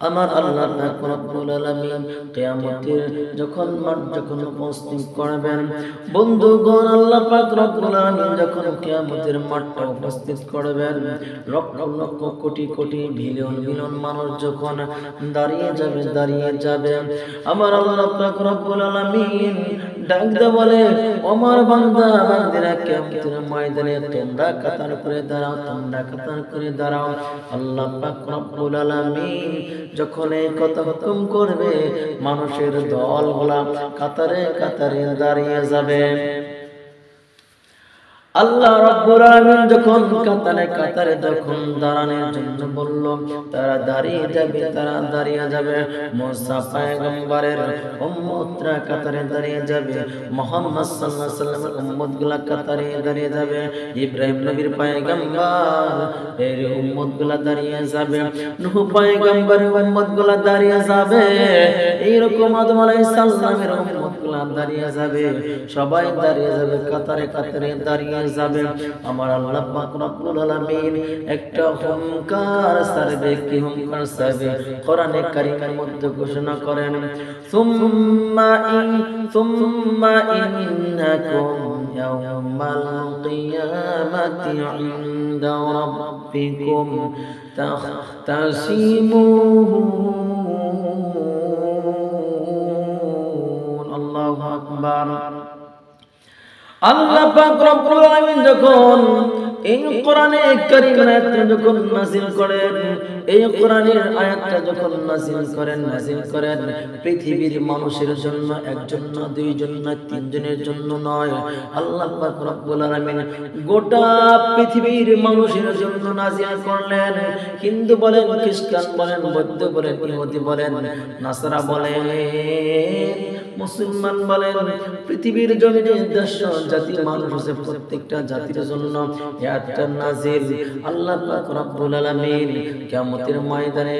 আমার আল্লাহ পাক রব্বুল আলামিন কিয়ামতের যখন উপস্থিত করবেন, বন্ধুগণ আল্লাহ পাক রব্বুল আলামিন যখন কিয়ামতের মাঠটা উপস্থিত করবেন, লক্ষ লক্ষ কোটি কোটি বিলিয়ন বিলিয়ন মানুষ যখন দাঁড়িয়ে যাবে, আমার আল্লাহ পাক রব্বুল আলামিন ডাক দিয়ে বলে, আমার বান্দা বান্দিরা কিয়ামতের ময়দানে তোমরা কাতার করে দাঁড়াও। আল্লাহ পাক রব্বুল আলামিন যখন এই কথা হুকুম করবে, মানুষের দলগুলা কাতারে কাতারে দাঁড়িয়ে যাবে। আল্লাহ রাব্বুল আলামিন যখন কাতারে কাতারে যখন দাঁড়ানোর জন্য বলল, তারা দাঁড়িয়ে যাবে। মুসা পয়গম্বরের উম্মতরা কাতারে দাঁড়িয়ে যাবে, মুহাম্মদ সাল্লাল্লাহু আলাইহি ওয়াসাল্লামের উম্মতগুলা কাতারে দাঁড়িয়ে যাবে, ইব্রাহিম নবীর পয়গম্বর এর উম্মতগুলা দাঁড়িয়ে যাবে, নূহ পয়গম্বরের উম্মতগুলা দাঁড়িয়ে যাবে, এইরকম আদম আলাইহিস সালামের উম্মতগুলা দাঁড়িয়ে যাবে, সবাই দাঁড়িয়ে যাবে, কাতারে কাতারে দাঁড়িয়ে যাবে। আমার আল্লাহ পাক রব্বুল আলামিন একটা হুঙ্কার ছাড়বে। কি হুঙ্কার ছাড়বে? কোরআনে কারীমের মধ্যে ঘোষণা করেন, সুম্মা ইন্নাকুম ইয়াওমাল কিয়ামাতি ইনদা রাব্বিকুম তাখতাসিমুন। আল্লাহু আকবার। আল্লাহ পাক রব্বুল আলামিন যখন এই কোরআনের কারীমের আয়াতটা যখন নাযিল করেন, এই কোরআনের আয়াতটা যখন নাযিল করেন পৃথিবীর মানুষের জন্য, একজন না, দুইজন না, তিনজনের জন্য নয়, আল্লাহ পাক রব্বুল আলামিন গোটা পৃথিবীর মানুষের জন্য নাযিল করলেন। হিন্দু বলেন, খ্রিস্টান বলেন, বৌদ্ধ বলেন, ইহুদি বলেন, নাসারা বলেন, মুসলমান বলেন, পৃথিবীর জমিনে দেশ জাতি মানুষ আছে, প্রত্যেকটা জাতির জন্য আয়াতটা নাযিল। আল্লাহ পাক রব্বুল আলামিন কিয়ামতের ময়দানে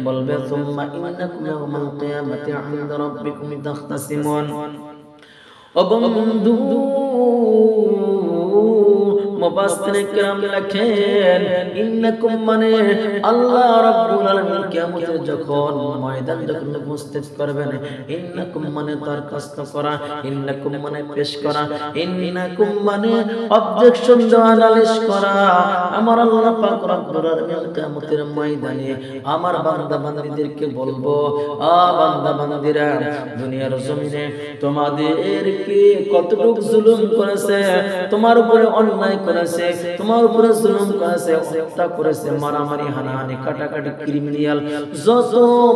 বলবে, সুম্মা ইন্নাকুম ইয়াওমাল কিয়ামাতি ইনদা রাব্বিকুম তাখতাসিমুন। ও বন্ধু, মুফাসসিরিন কিরাম লেখেন, ইন্নাকুম মানে আল্লাহ রাব্বুল আলামিন কিয়ামতের যখন ময়দান যখন উপস্থিত করবেন, ইন্নাকুম মানে দরখাস্ত করা, ইন্নাকুম মানে পেশ করা, ইন্নাকুম মানে অবজেকশন দেওয়া, নালিশ করা। আমার আল্লাহ পাক রব্বুল আলামিন কিয়ামতের ময়দানে আমার বান্দা বান্দীদেরকে বলবো, বান্দা বান্দীরা, দুনিয়ার জমিনে তোমাদেরকে কতটুকু জুলুম করেছে, তোমার উপরে অন্যায় করেছে, তোমার উপরে জুলুম করেছে, হত্যা করেছে, মারামারি, হানাহানি, কাটাকাটি, ক্রিমিনাল যত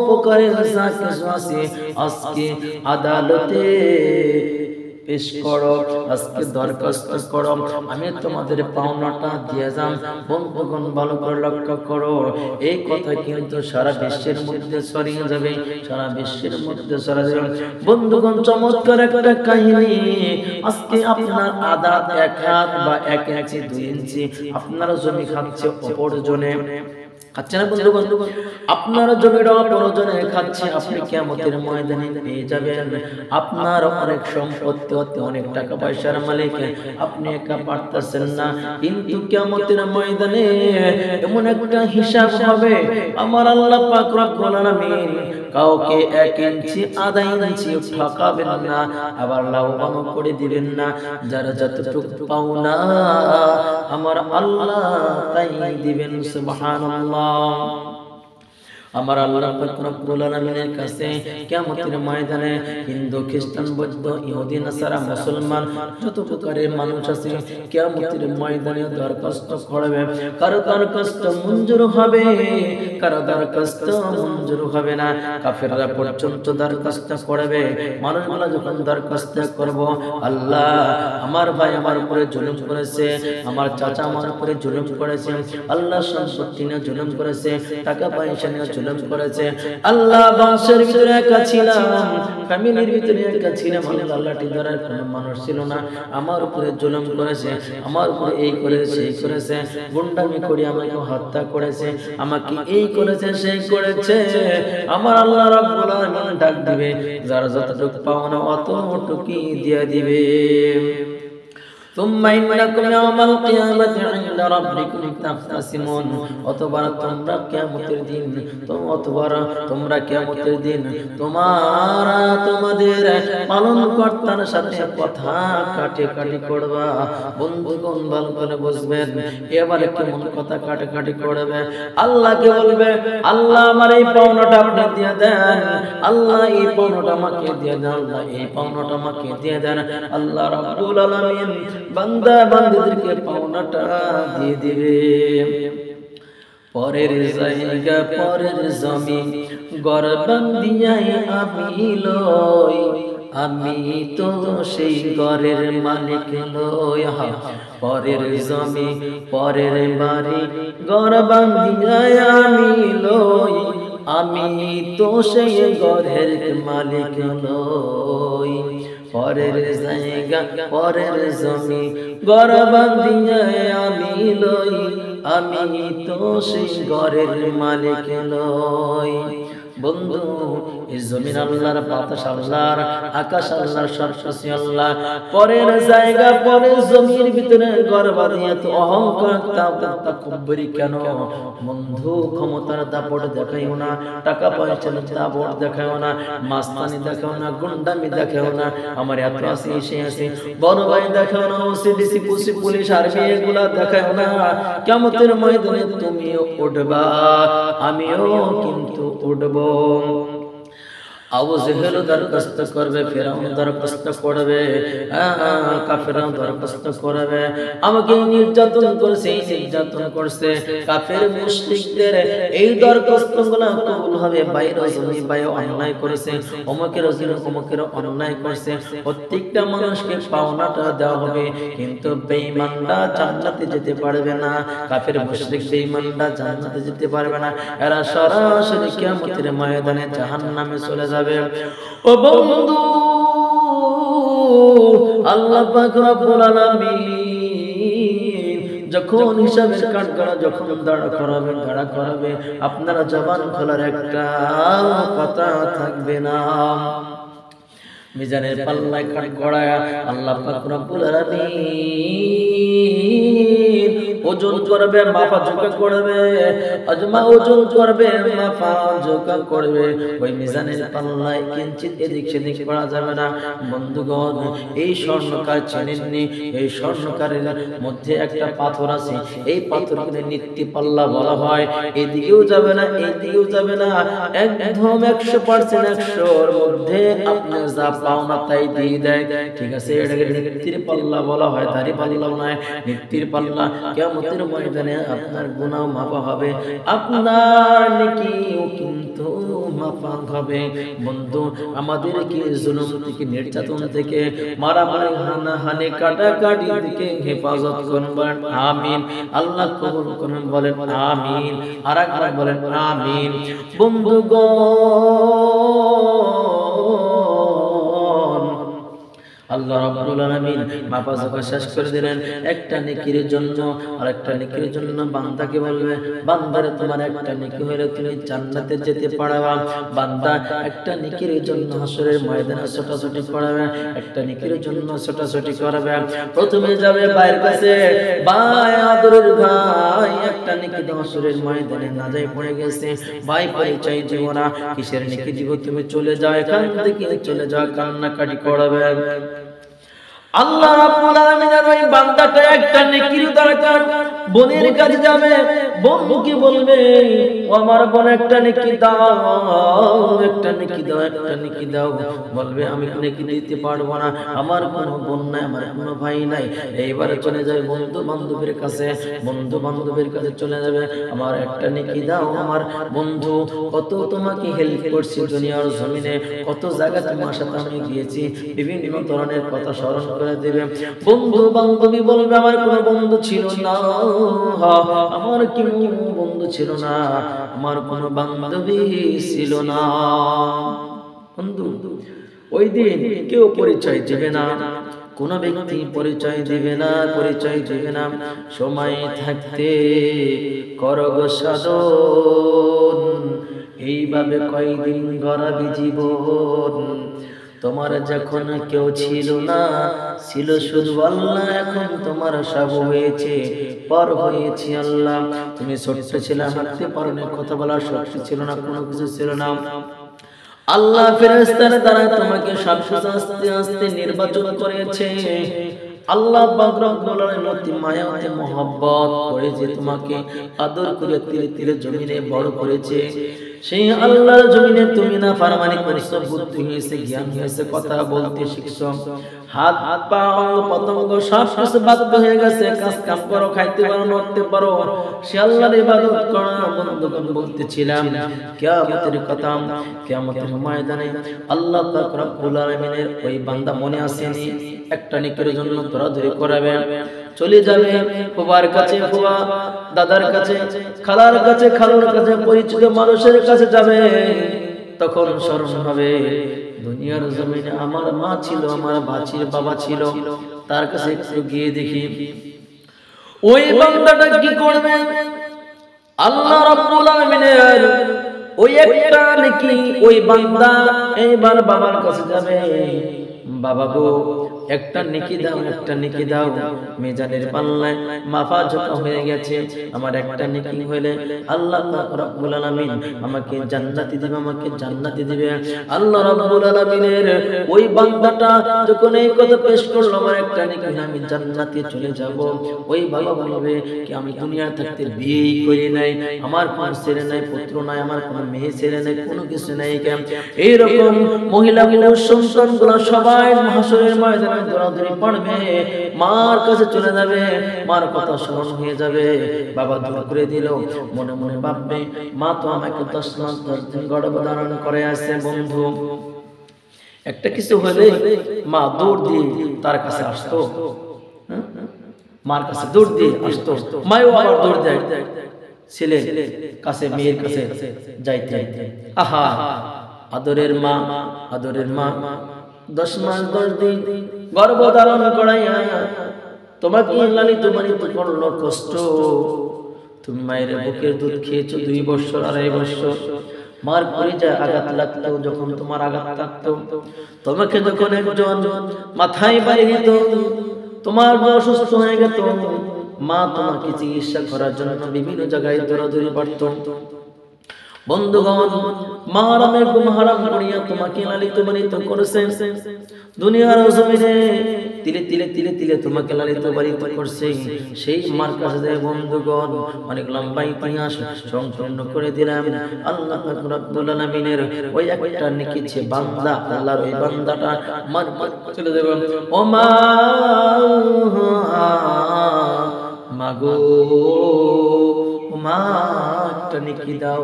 প্রকারের যা কিছু আছে, আজকে আদালতে পেশ করো, আজকে দরখাস্ত করো, আমি তোমাদের পাওনাটা দিয়ে যাম। বন্ধুগণ ভালো করে লক্ষ্য করো, এই কথা কিন্তু সারা বিশ্বের মধ্যে ছড়িয়ে যাবে, সারা বিশ্বের মধ্যে ছড়িয়ে যাবে। বন্ধুগণ চমৎকার একটা কাহিনী। আজকে আপনার আদা এক হাত বা এক ইঞ্চি, 2 ইঞ্চি আপনার জমি খাচ্ছে অপর জনে, খাচ্ছে না বন্ধুগণ? আপনার জমির অপরজনে খাচ্ছে, আপনি কিয়ামতের ময়দানে পেয়ে যাবেন। আপনার অনেক সম্পত্তি, অনেক টাকা পয়সার মালিক, আপনি একা পারতেছেন না, কিন্তু কিয়ামতের ময়দানে এমন একটা হিসাব হবে, আমার আল্লাহ পাক রব্বুল আলামিন কাউকে 1 ইঞ্চি আধা ইঞ্চি ঠকাবেন না, আবার লাভবান করে দিবেন না। যারা যতটুকু পাওনা আমার আল্লাহ তাই দিবেন। সুবহানাল্লাহ। আমার আল্লাহ পাক রব্বুল আলামিনের কাছে কিয়ামতের ময়দানে হিন্দু, খ্রিস্টান, বৌদ্ধ, ইহুদি, নাসারা, মুসলমান যত প্রকারের মানুষ আছে, কিয়ামতের ময়দানে দরখাস্ত করবে। কারো দরখাস্ত মঞ্জুর হবে, কারো দরখাস্ত মঞ্জুর হবে না। কাফেররা পর্যন্ত দরখাস্ত করবে। মানুষগুলো যখন দরখাস্ত করব, আল্লাহ আমার ভাই আমার উপরে জুলুম করেছে, আমার চাচা আমার উপরে জুলুম করেছে, আল্লাহ সম্পত্তি নিয়ে জুলুম করেছে, টাকা পয়সা নিয়ে জুলুম করেছে, আল্লাহ বংশের ভিতরে একা ছিলাম, ফ্যামিলির ভিতরে একা ছিলাম, আল্লাহটি ধরার কোনো মানুষ ছিল না, আমার উপরে জুলুম করেছে, আমার উপরে এই করেছে সেই করেছে, গুন্ডামি করে আমাকে হত্যা করেছে, আমাকে এই করেছে সেই করেছে। আমার আল্লাহ রাব্বুল আলামিন ডাক দিবে, যারা যতটুকু পাওনা অতটুকুই দিয়ে দিবে। সুম্মা ইন্নাকুম ইয়াওমাল কিয়ামাতি ইনদা রাব্বিকুম তাখতাসিমুন। অতঃপর তোমরা কিয়ামতের দিন তোমরা তোমাদের পালনকর্তার সাথে কথা কাটাকাটি করবা। বন্ধুগণ ভালো করে বুঝবেন, এবারে কেমন কথা কাটাকাটি করবে? আল্লাহকে বলবে, আল্লাহ আমার এই পাওনাটা আপনি দিয়ে দেন, আল্লাহ এই পাওনাটা আমাকে দিয়ে দেন, আল্লাহ এই পাওনাটা আমাকে দিয়ে দেন। আল্লাহ রাব্বুল আলামিন বান্দা বান্দীদেরকে পাওনাটা দিয়ে দিবে। পরের জায়গা পরের জমিন ঘর বান্দিয়াই আমি লই, আমি তো সেই ঘরের মালিক লই। পরের জমি পরের বাড়ি ঘর বান্দিয়াই আমি লই, আমি তো সেই ঘরের মালিক লই। পরের জায়গা পরের জমি ঘর বান্দিয়াই আমি লই, আমি তো সেই ঘরের মালিক লই। বন্ধু, এই জমিন আল্লাহর, বাতাস আল্লাহর, আকাশ আল্লাহর, সবকিছু আল্লাহ। পরের জায়গা পরের জমির ভিতরে ঘর বাঁধিয়ে তো অহংকার তাকব্বুরি কেন? বন্ধু, ক্ষমতার দাপট দেখাইও না, টাকা পয়সার দাপট দেখাইও না, মাস্তানি দেখাও না, গুন্ডামি দেখাও না, আমার এত আছে এসে আছে বড় ভাই দেখাও না, ওসিডিসি পুলিশ আর্মি এগুলা দেখাও না। কিয়ামতের ময়দানে তুমিও উঠবা, আমিও কিন্তু উঠব। আবু জেহেল দরখাস্ত করবে, ফিরআউন দরখাস্ত করবে, কাফেররাও দরখাস্ত করবে, আমাকে নির্যাতন করছে, নির্যাতন করছে। কাফের মুশরিকদের এই দরখাস্তগুলো কবুল হবে। বাইরে জমি বাইরে অন্যায় করেছে, অমুকের অন্যায় করছে, প্রত্যেকটা মানুষকে পাওনাটা দেওয়া হবে। কিন্তু বেঈমানরা জান্নাতে যেতে পারবে না, কাফের মুশরিক বেঈমানরা জান্নাতে যেতে পারবে না, এরা সরাসরি কিয়ামতের ময়দানে জাহান্নামে চলে যাবে। ও বন্ধু, আল্লাহ পাক রব্বুল আলামিন যখন হিসাবের কাঠগড়া যখন দাঁড়া করাবে, আপনারা জবান খোলার একটা কথা থাকবে না। মিজানের পাল্লায় কাঠগড়ায় আল্লাহ পাক রব্বুল আলামিন ওজন করবে, মাপা জোখা করবে, ওজন করবে, মাপা জোখা করবে। ওই মিজানের পাল্লায় কিঞ্চিত এদিক সেদিক করা যাবে না। বন্ধুগণ, এই স্বর্ণকার চেনেননি? এই স্বর্ণকারের মধ্যে একটা পাথর আছে, এই পাথরকে নিত্যি পাল্লা বলা হয়। এদিকেও যাবে না, এইদিকেও যাবে না, একদম 100% 100-এর মধ্যে আপনি যা পাওনা তাই দিয়ে দেয়। ঠিক আছে, এটাকে নিত্যির পাল্লা বলা হয়, দাড়ি পাল্লাও নয়, নিত্যির পাল্লা। কিয়ামতের ময়দানে আপনার গুনাহ মাপা হবে, আপনার নেকিও কিন্তু মাপা হবে। বন্ধু, আমাদেরকে জুলুম থেকে, নির্যাতন থেকে, মারামারি, হানাহানি, কাটাকাটি থেকে হেফাজত করুন, বলেন আমিন। আল্লাহ কবুল করুন, বলেন আমিন। আর একবার বলেন আমিন। বন্ধুগণ, আল্লাহ রাব্বুল আলামিন মাপা জোখা শেষ করে দিলেন। একটা নেকির জন্য আর একটা নেকির জন্য বান্দাকে বলবে, বান্দারে তোমার একটা নেকি হলে তুমি জান্নাতে যেতে পারবা। বান্দা একটা নেকির জন্য হাসরের ময়দানে ছোটাছুটি করবে, একটা নেকির জন্য ছোটাছুটি করবে। প্রথমে যাবে ভাইয়ের কাছে, ভাই আদরের ভাই, একটা নেকি দাও, হাসরের ময়দানে নাজায় পড়ে গেছে, ভাই পরিচয় দিব না, কিসের নেকি দিব? তুমি চলে যাও, এখান থেকে চলে যাও, কান্নাকাটি করবে। আল্লাহ রাব্বুল আলামিনের ওই বান্দাটা একটা নেকির দরকার, বোনের কাছে যাবে, বোনকে বলবে, ও আমার বোন একটা নেকি দাও, একটা নেকি দাও, একটা নেকি দাও। বলবে আমি নেকি দিতে পারবো না, আমার কোনো বোন নাই, আমার কোনো ভাই নাই। এইবারে চলে যাবে বন্ধু বান্ধবের কাছে, বন্ধু বান্ধবের কাছে চলে যাবে, আমার একটা নেকি দাও, আমার বন্ধু কত তোমাকে হেল্প করছি দুনিয়ার জমিনে, কত জায়গা তোমার সাথে আমি গিয়েছি, বিভিন্ন ধরনের কথা স্মরণ করে দেবে। বন্ধু বান্ধবী বলবে আমার কোনো বন্ধু ছিল না, আমার কোনো বন্ধু ছিল না, আমার কোনো বান্ধবী ছিল না। বন্ধু, ওই দিন কেউ পরিচয় দিবে না, কোন ব্যক্তি পরিচয় দিবে না, পরিচয় দিবে না। সময় থাকতে করো গো সাধন, এইভাবে কয়দিন গড়াবি জীবন। তোমার যখন কেউ ছিল না, ছিল শুধু আল্লাহ, এখন তোমার সব হয়েছে, পর হয়েছে আল্লাহ। তুমি ছোট্ট ছিলে, হাঁটতে পারো না, কথা বলার শক্তি ছিল না, কোনো কিছু ছিল না। আল্লাহ ফেরেশতারা দ্বারা তোমাকে সবকিছু আস্তে আস্তে নির্বাচন করেছে। আল্লাহ পাক রব্বুল আলামিন অতি মায়া অতি মহব্বত করে যে তোমাকে আদর করে ধীরে ধীরে জমিনে বড় করেছে। সেই আল্লাহর জমিনে তুমি না ফারমানি করেছো, বুদ্ধি হয়েছে, জ্ঞান হয়েছে, কথা বলতে শিখছো, হাত পা অঙ্গ পতঙ্গ সব কিছু বাধ্য হয়ে গেছে, কাজ কাম করো, খাইতে পারো, নড়তে পারো, সে আল্লাহর ইবাদত করো। বন্ধুগণ বলতেছিলাম কিয়ামতের কথা, কিয়ামতের ময়দানে আল্লাহ পাক রব্বুল আলামিনের ওই বান্দা মনে আসেনি একটা নেকের জন্য দৌড়াদৌড়ি করাবে, চলে যাবে ফুবার কাছে, ফুবা দাদার কাছে, খালার কাছে, খালুর কাছে, পরিচিত মানুষের কাছে যাবে, তখন স্মরণ হবে দুনিয়ার জমিনে আমার মা ছিল, আমার বাবা ছিল, তার কাছে একটু গিয়ে দেখি। ওই বান্দাটা কি করবে? আল্লাহ রাব্বুল আলামিনের ওই একটা নাকি ওই বান্দা এইবার বাবার কাছে যাবে, বাবা গো একটা নেকি দাও, একটা নেকি দাও, মিজানের পাল্লায় মাপা ঝোঁকা হয়ে গেছে, আমার একটা নেকি হইলে আল্লাহ পাক রব্বুল আলামিন আমাকে জান্নাতি দিবে, আমাকে জান্নাতি দিবে। আল্লাহ রাব্বুল আলামিনের ওই বান্দাটা যখন এই কথা পেশ করলো, আমার একটা নেকি আমি জান্নাতে চলে যাব, ওই বাবা বলবে কি আমি দুনিয়া থাকতে বিয়েই করি নাই, আমার কোনো ছেলে নাই, পুত্র নাই, আমার কোনো মেয়ে ছেলে নাই, কোনো কিছু নাই, কেন এইরকম মহিলা পুরুষ সন্তানগুলো সবাই হাসরের ময়দানে দৌড়াদৌড়ি পড়বে, মার কাছে চলে যাবে, মার কথা স্মরণ হয়ে যাবে, বাবা দোয়া করে দিল, মনে মনে ভাববে মা তো আমাকে 10 মাস 10 দিন গর্ভধারণ করে আছে। বন্ধু একটা কিছু হলে মা দৌড় দিয়ে তার কাছে আসতো, মার কাছে দৌড় দিয়ে আসতো, মাও আবার দৌড় দেয় ছেলে কাছে, মেয়ের কাছে যাইতে। আহা আদরের মা, আদরের মা 10 মাস 10 দিন গর্ভধারণ করাইয়া তোমাকে লালিত পালিত করলো, কষ্ট, তুমি মায়ের বুকের দুধ খেয়েছো 2 বছর 2.5 বছর, মার কলিজায় আঘাত লাগতো, যখন তোমার আঘাত লাগতো, তোমাকে যখন একজন মাথায় বাড়ি দিত, তোমার অসুস্থ হয়ে গেত, মা তোমাকে চিকিৎসা করার জন্য বিভিন্ন জায়গায় দৌড়াদৌড়ি করতো। বন্ধুগণ মা হারামের গুম হারাম করিয়া তোমাকে লালিত পালিত করেছে, দুনিয়ার জমিনে তিলে তিলে তিলে তিলে তোমাকে লালিত পালিত করছে। সেই মার কাছে যায় বন্ধুগণ অনেক লম্বা ইতিহাস সম্পূর্ণ করে দিলাম। আল্লাহ পাক রব্বুল আলামিনের ওই একটা নেকি যে বান্দা, আল্লাহর ওই বান্দাটা মার চলে যাবে, ও মা মাগো মা একটা নেকি দাও,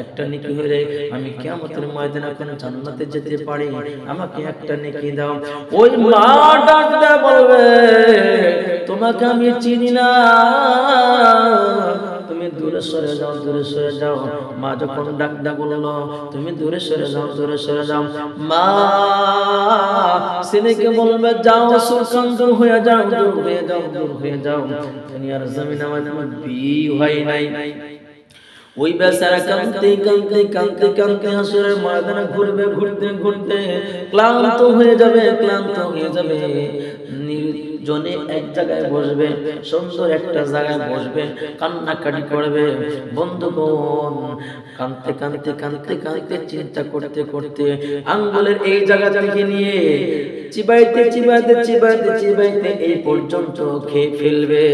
একটা নেকি হলে আমি কিয়ামতের ময়দানে কোন জান্নাতে যেতে পারি, আমাকে একটা নেকি দাও। ওই মা ডাকতে বলবে তোমাকে আমি চিনি না, তুমি দূরে সরে যাও, দূরে সরে যাও। মা যখন ডাকতে বললো তুমি দূরে সরে যাও, দূরে সরে যাও, মা ছেলেকে বলবে যাও সুরকান, দূর হয়ে যাও, দূর হয়ে যাও, দূর হয়ে যাও, দুনিয়ার জমিনে আমার বিয়ে হয় নাই। ওই বেচারা কাঁদতে কাঁদতে কাঁদতে কাঁদতে হাসরের ময়দানে ঘুরবে, ঘুরতে ঘুরতে ক্লান্ত হয়ে যাবে, ক্লান্ত হয়ে যাবে, নির্জনে এক জায়গায় বসবে, সুন্দর একটা জায়গায় বসবে, কান্নাকাটি করবে। বন্ধুগণ কাঁদতে কাঁদতে কাঁদতে কাঁদতে চিন্তা করতে করতে আঙ্গুলের এই জায়গা থেকে নিয়ে চিবাইতে চিবাইতে চিবাইতে চিবাইতে এই পর্যন্ত খেয়ে ফেলবে।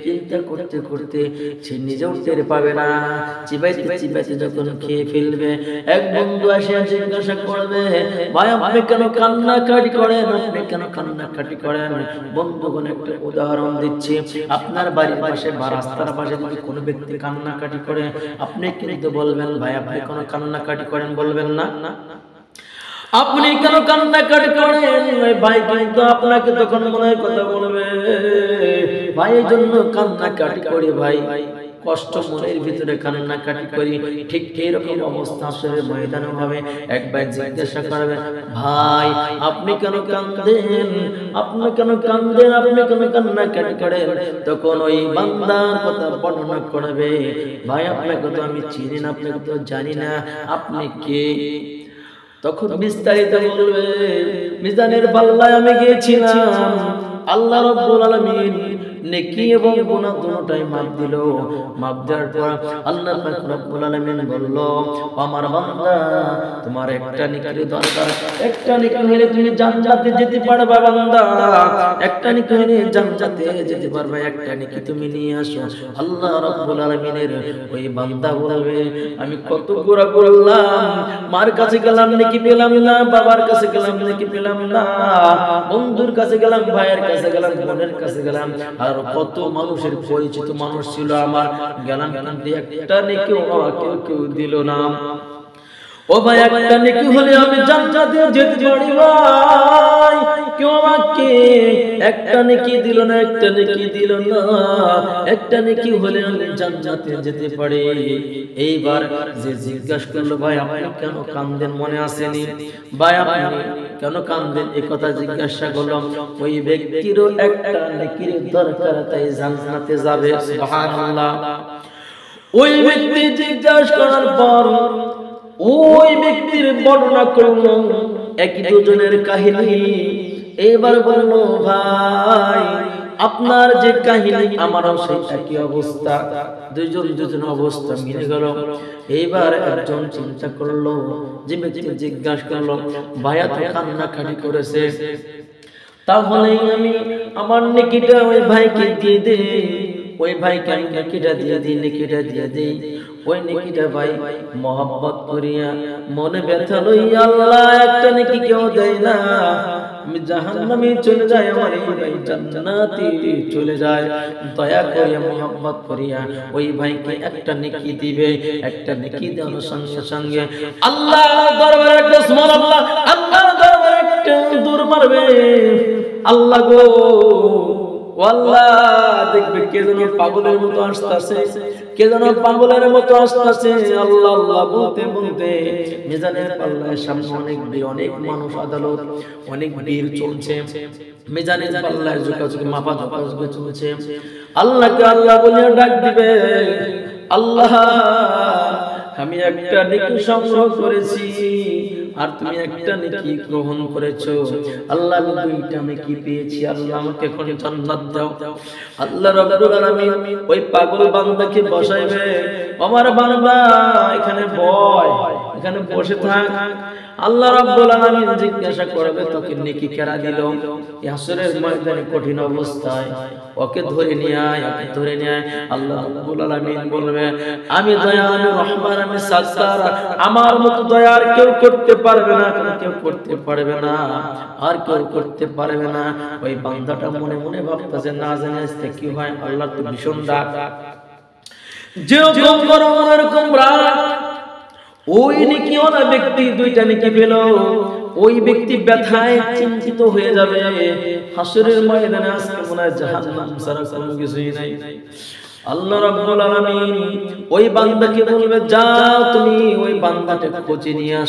চিন্তা করতে করতে সে নিজেও টের পাবে না, চিবাইতে চিবাইতে যখন খেয়ে ফেলবে, এক বন্ধু আসে জিজ্ঞাসা করবে ভাই আপনি কেন কান্নাকাটি করেন, আপনি কেন কান্নাকাটি করেন? বন্ধুগণ একটা উদাহরণ দিচ্ছি, আপনার বাড়ির পাশে বা রাস্তার পাশে যদি কোনো ব্যক্তি কান্নাকাটি করে আপনি কিন্তু বলবেন ভাই আপনি কেন কান্নাকাটি করেন, বলবেন না? আপনি কেন কান্নাকাটি করেন? ওই ভাই কিন্তু আপনাকে তখন মনে হয় কথা বলবে ভাই এই জন্য কান্নাকাটি করি, ভাই কষ্ট মনের ভিতরে কান্নাকাটি করি। ঠিক এইরকম অবস্থা আসলে ময়দানে হবে। একবার জিজ্ঞাসা করবে ভাই আপনি কেন কাঁদেন, আপনি কেন কাঁদেন, আপনি কেন কান্নাকাটি করেন? তখন ওই বান্দার কথা বর্ণনা করবে ভাই আপনাকে তো আমি চিনি না, আপনাকে তো জানি না, আপনি কে? তখন বিস্তারিত বলবে, মিজানের পাল্লায় আমি গিয়েছিলাম, আল্লাহ রাব্বুল আলামিন নেকি এবং গুনাহ দুটোই মাপ দিল। মাপ দেওয়ার পর আল্লাহ পাক রব্বুল আলামিন বলল, আমার বান্দা তোমার একটা নেকির দরকার, একটা নেকি হলে তুমি জান্নাতে যেতে পারবে বান্দা, একটা নেকি হলে জান্নাতে যেতে পারবে, একটা নেকি তুমি নিয়ে আসো। আল্লাহ রাব্বুল আলামিনের ওই বান্দা বলবে, আমি কত গুনাহ করলাম, মার কাছে গেলাম নেকি পেলাম না, বাবার কাছে গেলাম নেকি পেলাম না, বন্ধুর কাছে গেলাম, ভাইয়ের কাছে গেলাম, বোনের কাছে গেলাম, আর কত মানুষের পরিচিত মানুষ ছিল আমার, গেলাম কিন্তু একটা নেকিও আমাকে কেউ দিল না। ও ভাই, একটা নেকি হলে আমি জান্নাতে যেতে পারি ভাই, কেউ আমাকে একটা নেকি দিল না, একটা নেকি দিল না, একটা নেকি হলে আমি জান্নাতে যেতে পারি। এইবার যে জিজ্ঞাসা করলো, ভাই আপনি কেন কাঁদেন, মনে আসেনি? ভাই আপনি কেন কাঁদেন, এই কথা জিজ্ঞাসা করলাম। ওই ব্যক্তিরও একটা নেকির দরকার, তাই জান্নাতে যাবে। সুবহানাল্লাহ। ওই ব্যক্তি জিজ্ঞাসা করার পর ওই ব্যক্তির বর্ণনা করল এক দুজনের কাহিনী। এবার বলল, ভাই আপনার যে কাহিনী আমারও সেই একই অবস্থা, দুজন অবস্থা মিলে গেল। এইবার একজন চিন্তা করলো, যে ব্যক্তি জিজ্ঞাসা করলো, ভাইয়া তো কান্নাকাটি করেছে, তাহলে আমি আমার নেকিটা ওই ভাইকে দিয়ে দেই, ওই ভাইকে আমি নেকিটা দিয়ে দিই, নেকিটা দিয়ে দিই। ওই নেকিটা ভাই মহব্বত করিয়া মনে ব্যথা লইয়া আল্লাহ একটা নেকি কেউ দেয় না, আমি জাহান্নামে চলে যাই, আমার এই ভাই জান্নাতে চলে যায়। দয়া করিয়া মহব্বত করিয়া ওই ভাইকে একটা নেকি দিবে। একটা নেকি দেওয়ার সঙ্গে সঙ্গে আল্লাহ দরবারে একটা সুবহানাল্লাহ, আল্লাহ দরবারে একটা দৌড় মারবে। আল্লাহ গো, আল্লাহ দেখবে কে যেন পাগলের মতো আসতেছে, কে যেন পাগলের মতো আসতেছে। আল্লাহ আল্লাহ বলতে বলতে মিজানের পাল্লার সামনে অনেক মানুষ, আদালত অনেক ভিড় চলছে, মিজানের পাল্লায় ঝুঁকাঝুঁকি মাপা ঝুঁকাঝুঁকি চলছে। আল্লাহকে আল্লাহ বলে ডাক দিবে, আল্লাহ আমি একটা নেকি সংগ্রহ করেছি, আর তুমি একটা নেকি গ্রহণ করেছো। আল্লাহ দুইটা নেকি পেয়েছি, আল্লাহ আমাকে এখন জান্নাত দাও। আল্লাহ রাব্বুল আলামিন ওই পাগল বান্দাকে বসাইবে, আমার বান্দা এখানে বয়, এখানে বসে থাক। আল্লাহ রাব্বুল আলামিন জিজ্ঞাসা করবে, তোকে নেকি কেরা দিল? হাসরের ময়দানে কঠিন অবস্থায় ওকে ধরে নিয়ে আয়, ওকে ধরে নিয়ে আয়। আল্লাহ রাব্বুল আলামিন বলবে, আমি দয়ালু রহমান, আমি সাত্তার, আমার মতো দয়া আর কেউ করতে পারবে না, কেউ করতে পারবে না, আর কেউ করতে পারবে না। ওই বান্দাটা মনে মনে ভাবতেছে, না জানি আজকে কি হয়, আল্লাহর তো ভীষণ রাগ, যেরকম গরম এরকম রাগ। ওই নেকি ওলা ব্যক্তি দুইটা নেকি পেল, ওই ব্যক্তি ব্যথায় চিন্তিত হয়ে যাবে। হাসরের ময়দানে আজকে মনে হয় জাহান্নাম ছাড়া কোনো কিছুই নাই। আল্লাহ রাব্বুল আলামিন ওই বান্দাকে বলবে, যাও তুমি ওই বান্দাকে খুঁজে নিয়ে আসো।